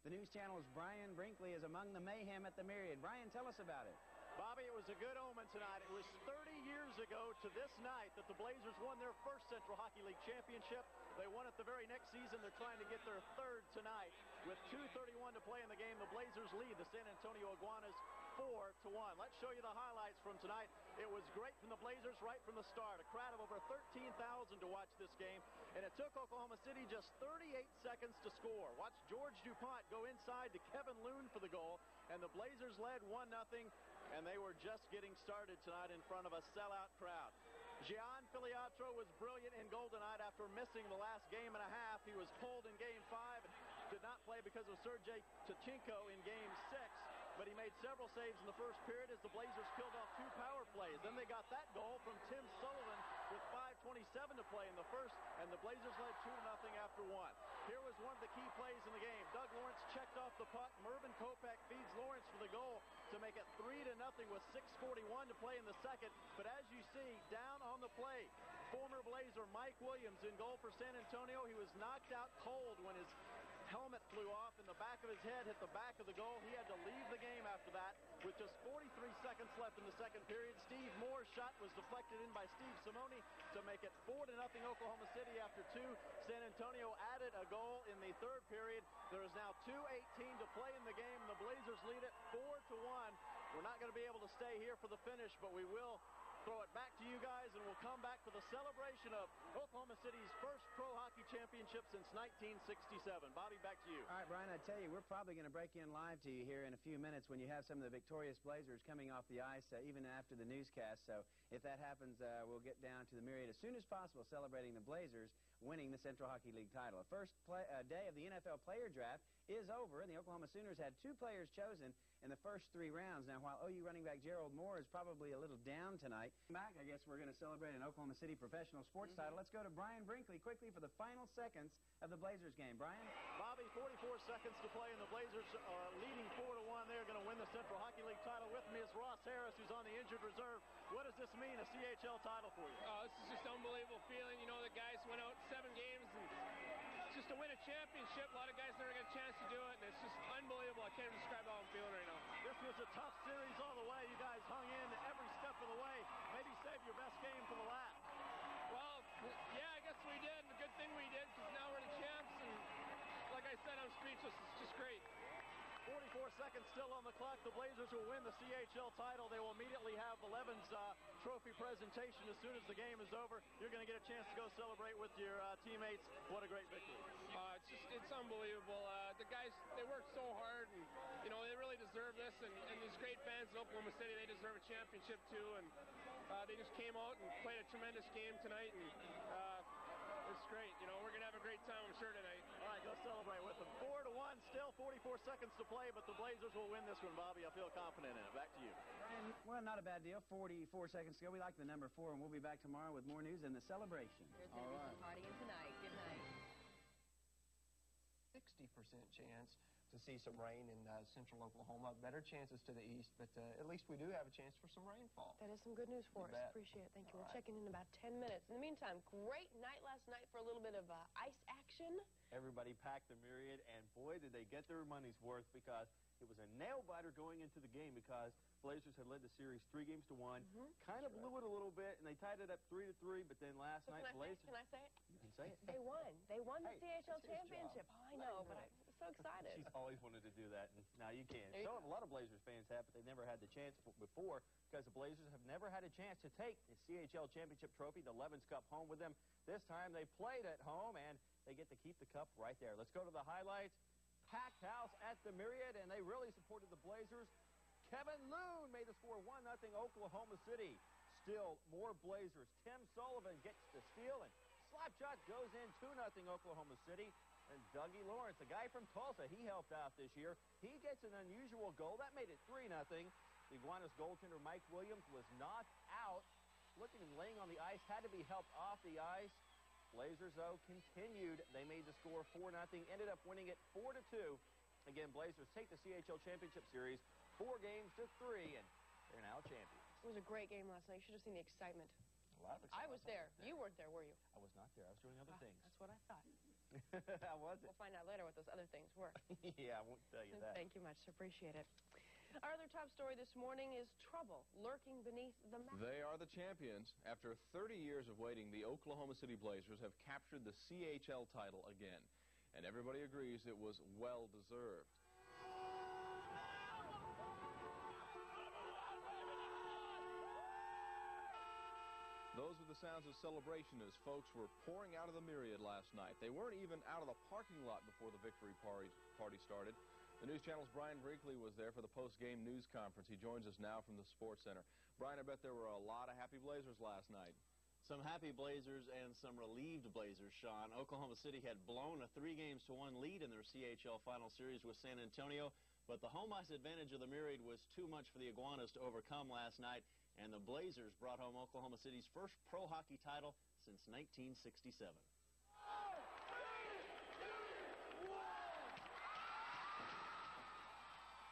The News Channel's Brian Brinkley is among the mayhem at the Myriad. Brian, tell us about it. Bobby, it was a good omen tonight. It was 30 years ago to this night that the Blazers won their first Central Hockey League championship. They won it the very next season. They're trying to get their third tonight. With 2:31 to play in the game, the Blazers lead the San Antonio Iguanas 4-1. Let's show you the highlights from tonight. It was great from the Blazers right from the start. A crowd of over 13,000 to watch this game, and it took Oklahoma City just 38 seconds to score. Watch George DuPont go inside to Kevin Loon for the goal, and the Blazers led 1-0, and they were just getting started tonight in front of a sellout crowd. Gian Filiatro was brilliant in goal tonight after missing the last game and a half. He was pulled in Game 5 and did not play because of Sergei Tachenko in Game 6, but he made several saves in the first period as the Blazers killed off 2 power plays. Then they got that goal from Tim Sullivan with 5:27 to play in the first, and the Blazers led 2-0 after 1. Here was one of the key plays in the game. Doug Lawrence checked off the puck. Mervin Kopak feeds Lawrence for the goal to make it 3-0 with 6:41 to play in the second. But as you see, down on the play, former Blazer Mike Williams in goal for San Antonio. He was knocked out cold when his helmet flew off and the back of his head hit the back of the goal. He had to leave the game after that with just 43 seconds left in the second period. Steve Moore's shot was deflected in by Steve Simoni to make it 4-0 Oklahoma City after 2. San Antonio added a goal in the third period. There is now 2:18 to play in the game. The Blazers lead it 4-1. We're not going to be able to stay here for the finish, but we will throw it back to you guys, and we'll come back for the celebration of Oklahoma City's first pro hockey championship since 1967. Bobby, back to you. All right, Brian, I tell you, we're probably going to break in live to you here in a few minutes when you have some of the victorious Blazers coming off the ice, even after the newscast. So if that happens, we'll get down to the Myriad as soon as possible, celebrating the Blazers winning the Central Hockey League title. The first day of the NFL player draft is over, and the Oklahoma Sooners had 2 players chosen in the first 3 rounds. Now, while OU running back Gerald Moore is probably a little down tonight, back, I guess we're going to celebrate an Oklahoma City professional sports title. Let's go to Brian Brinkley quickly for the final seconds of the Blazers game. Brian? Bobby, 44 seconds to play, and the Blazers are leading 4-1. They're going to win the Central Hockey League title. With me is Ross Harris, who's on the injured reserve. What does this mean, a CHL title for you? Oh, this is just an unbelievable feeling. You know, the guys went out 7 games, and just to win a championship, a lot of guys never get a chance to do it, and it's just unbelievable. I can't even describe how I'm feeling right now. This was a tough series all the way. You guys hung in every step of the way. Maybe save your best game for the last. Well, yeah, I guess we did. The good thing we did, because now we're the champs, and like I said, I'm speechless. It's just great. 44 seconds still on the clock. The Blazers will win the CHL title. They will immediately have the Levens trophy presentation as soon as the game is over. You're going to get a chance to go celebrate with your teammates. What a great victory. It's unbelievable. The guys, they worked so hard, and, you know, they really deserve this. And these great fans in Oklahoma City, they deserve a championship, too. And they just came out and played a tremendous game tonight. And it's great. You know, we're going to have a great time, I'm sure, tonight. All right, go celebrate with them. 4-1, still 44 seconds to play, but the Blazers will win this one, Bobby. I feel confident in it. Back to you. And, well, not a bad deal. 44 seconds to go. We like the number 4, and we'll be back tomorrow with more news and the celebration. There's going to be some partying tonight. Good night. 60% chance to see some rain in central Oklahoma. Better chances to the east, but at least we do have a chance for some rainfall. That is some good news for us. Appreciate it. Thank you. We'll check in about 10 minutes. In the meantime, great night last night for a little bit of ice action. Everybody packed the Myriad, and boy, did they get their money's worth, because it was a nail-biter going into the game, because Blazers had led the series 3-1. Kind of blew it a little bit, and they tied it up 3-3, but then last night, Blazers... Can I say it? You can say it. They won. They won the CHL it's his championship. job. Oh, I know, but I'm so excited. She's always wanted to do that, and now you can. So a lot of Blazers fans have, but they never had the chance before, because the Blazers have never had a chance to take the CHL championship trophy, the Levens Cup, home with them. This time they played at home, and they get to keep the cup right there. Let's go to the highlights. Packed house at the Myriad, and they really supported the Blazers. Kevin Loon made the score 1-0 Oklahoma City. Still more Blazers. Tim Sullivan gets the steal, and slap shot goes in 2-0 Oklahoma City. And Dougie Lawrence, a guy from Tulsa, he helped out this year. He gets an unusual goal. That made it 3-0. The Iguanas goaltender Mike Williams was knocked out. Looking and laying on the ice, had to be helped off the ice. Blazers, though, continued. They made the score 4-0, ended up winning it 4-2. Again, Blazers take the CHL Championship Series 4-3, and they're now champions. It was a great game last night. You should have seen the excitement. A lot of excitement. I was there. You weren't there, were you? I was not there. I was doing other things. That's what I thought. How was it? We'll find out later what those other things were. Yeah, I won't tell you that. Thank you much. Appreciate it. Our other top story this morning is trouble lurking beneath the mat. They are the champions. After 30 years of waiting, the Oklahoma City Blazers have captured the CHL title again. And everybody agrees it was well-deserved. Those were the sounds of celebration as folks were pouring out of the Myriad last night. They weren't even out of the parking lot before the victory party started. The News Channel's Brian Brinkley was there for the post-game news conference. He joins us now from the Sports Center. Brian, I bet there were a lot of happy Blazers last night. Some happy Blazers and some relieved Blazers, Sean. Oklahoma City had blown a 3-1 lead in their CHL final series with San Antonio, but the home ice advantage of the Myriad was too much for the Iguanas to overcome last night, and the Blazers brought home Oklahoma City's first pro hockey title since 1967.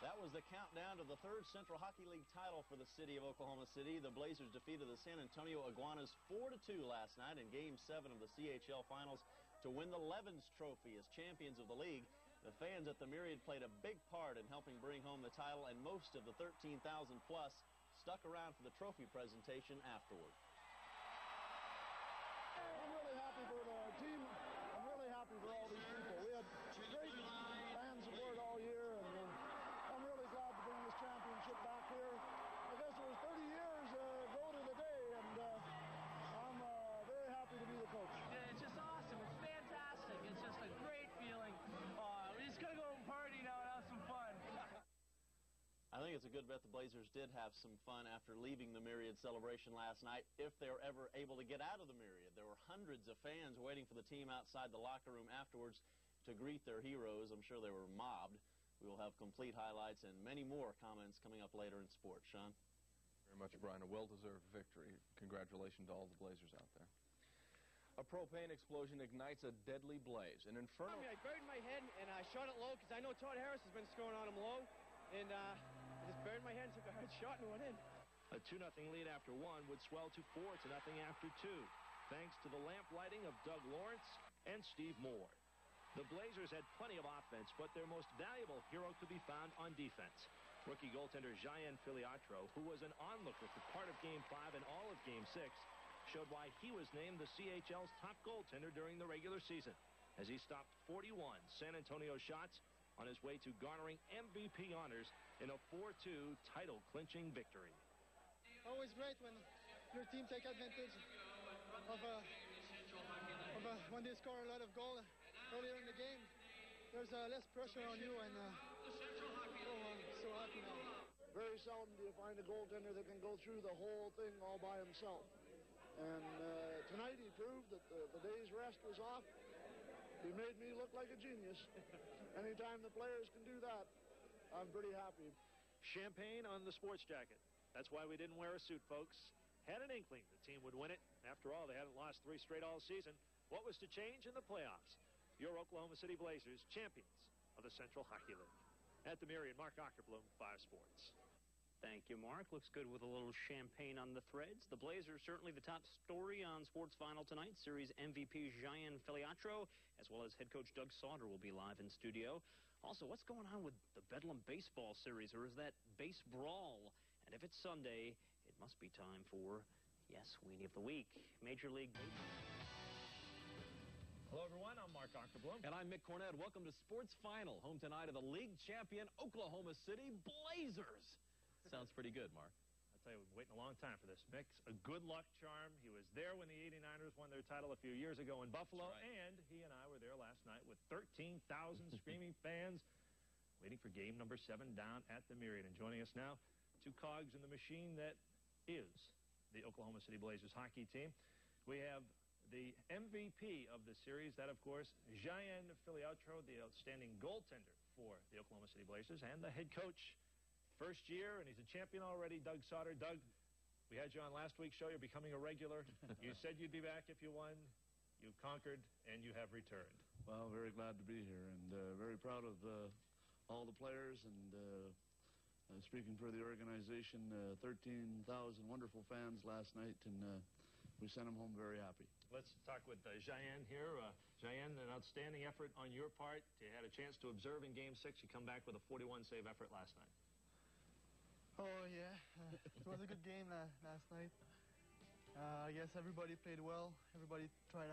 That was the countdown to the third Central Hockey League title for the city of Oklahoma City. The Blazers defeated the San Antonio Iguanas 4-2 last night in Game 7 of the CHL Finals to win the Levens Trophy as champions of the league. The fans at the Myriad played a big part in helping bring home the title, and most of the 13,000-plus stuck around for the trophy presentation afterward. I'm really happy for the team. I'm really happy for all these people. We had great fan support all year, and I'm really glad to bring this championship back here. I guess it was 30 years ago to the day, and I'm very happy to be the coach. Yeah, it's just awesome. It's fantastic. It's just a great feeling. We're just going to go and party now and have some fun. I think it's a good bet the Blazers did have some fun after leaving the Myriad celebration last night, if they were ever able to get out of the Myriad. There were hundreds of fans waiting for the team outside the locker room afterwards to greet their heroes. I'm sure they were mobbed. We will have complete highlights and many more comments coming up later in sports. Sean? Very much, Brian. A well-deserved victory. Congratulations to all the Blazers out there. A propane explosion ignites a deadly blaze. An inferno... I buried my head and I shot it low because I know Todd Harris has been scoring on him low. And I just buried my head and took a hard shot and went in. A 2-0 lead after 1 would swell to 4-0 after 2, thanks to the lamp lighting of Doug Lawrence and Steve Moore. The Blazers had plenty of offense, but their most valuable hero could be found on defense. Rookie goaltender Jayan Filiatro, who was an onlooker for part of Game 5 and all of Game 6, showed why he was named the CHL's top goaltender during the regular season, as he stopped 41 San Antonio shots on his way to garnering MVP honors in a 4-2 title-clinching victory. Always great when your team take advantage of when they score a lot of goals earlier in the game. There's less pressure on you, and I'm so happy now. Very seldom do you find a goaltender that can go through the whole thing all by himself. And tonight he proved that the day's rest was off. He made me look like a genius. Anytime the players can do that, I'm pretty happy. Champagne on the sports jacket. That's why we didn't wear a suit, folks. Had an inkling the team would win it. After all, they hadn't lost 3 straight all season. What was to change in the playoffs? Your Oklahoma City Blazers, champions of the Central Hockey League. At the Myriad, Mark Ockerblum, 5 Sports. Thank you, Mark. Looks good with a little champagne on the threads. The Blazers certainly the top story on Sports Final tonight. Series MVP Jayan Filiatro, as well as head coach Doug Sauter, will be live in studio. Also, what's going on with the Bedlam Baseball Series, or is that base brawl? And if it's Sunday, it must be time for, yes, Weenie of the Week, Major League Baseball. Hello, everyone. I'm Mark Ockerblum. And I'm Mick Cornett. Welcome to Sports Final, home tonight of the league champion Oklahoma City Blazers. Sounds pretty good, Mark. I'll tell you, we've been waiting a long time for this. Mick's a good luck charm. He was there when the 89ers won their title a few years ago in Buffalo, and he and I were there last night with 13,000 screaming fans waiting for game number 7 down at the Myriad. And joining us now, 2 cogs in the machine that is the Oklahoma City Blazers hockey team. We have the MVP of the series, that, of course, Jayan Filiatro, the outstanding goaltender for the Oklahoma City Blazers, and the head coach, first year, and he's a champion already, Doug Sauter. Doug, we had you on last week's show. You're becoming a regular. You said you'd be back if you won. You've conquered, and you have returned. Well, very glad to be here, and very proud of all the players, and speaking for the organization, 13,000 wonderful fans last night, and we sent them home very happy. Let's talk with Cheyenne here. Cheyenne, an outstanding effort on your part. You had a chance to observe in Game 6. You come back with a 41-save effort last night. Oh, yeah. It was a good game last night. I guess everybody played well. Everybody tried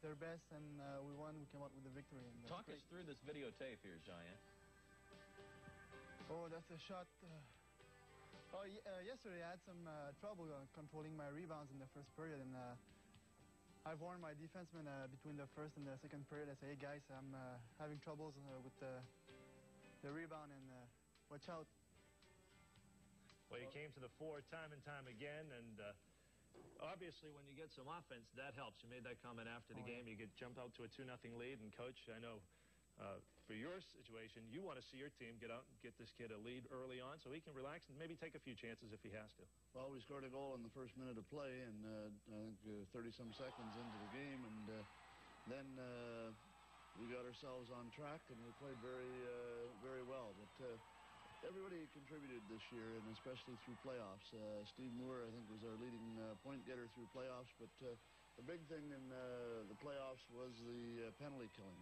their best, and we won. We came out with the victory. And talk us through this videotape here, Cheyenne. Oh, that's a shot. Yesterday I had some trouble controlling my rebounds in the first period, and I've warned my defensemen between the first and the second period. I say, hey guys, I'm having troubles with the rebound, and watch out. Well, you came to the fore time and time again, and obviously when you get some offense, that helps. You made that comment after the game. You get jumped out to a 2-0 lead, and Coach, I know for your situation, you want to see your team get out and get this kid a lead early on so he can relax and maybe take a few chances if he has to. Well, we scored a goal in the first minute of play, and I think 30-some seconds into the game, and then we got ourselves on track, and we played very well. But everybody contributed this year, and especially through playoffs. Steve Moore, I think, was our leading point getter through playoffs, but the big thing in the playoffs was the penalty killing.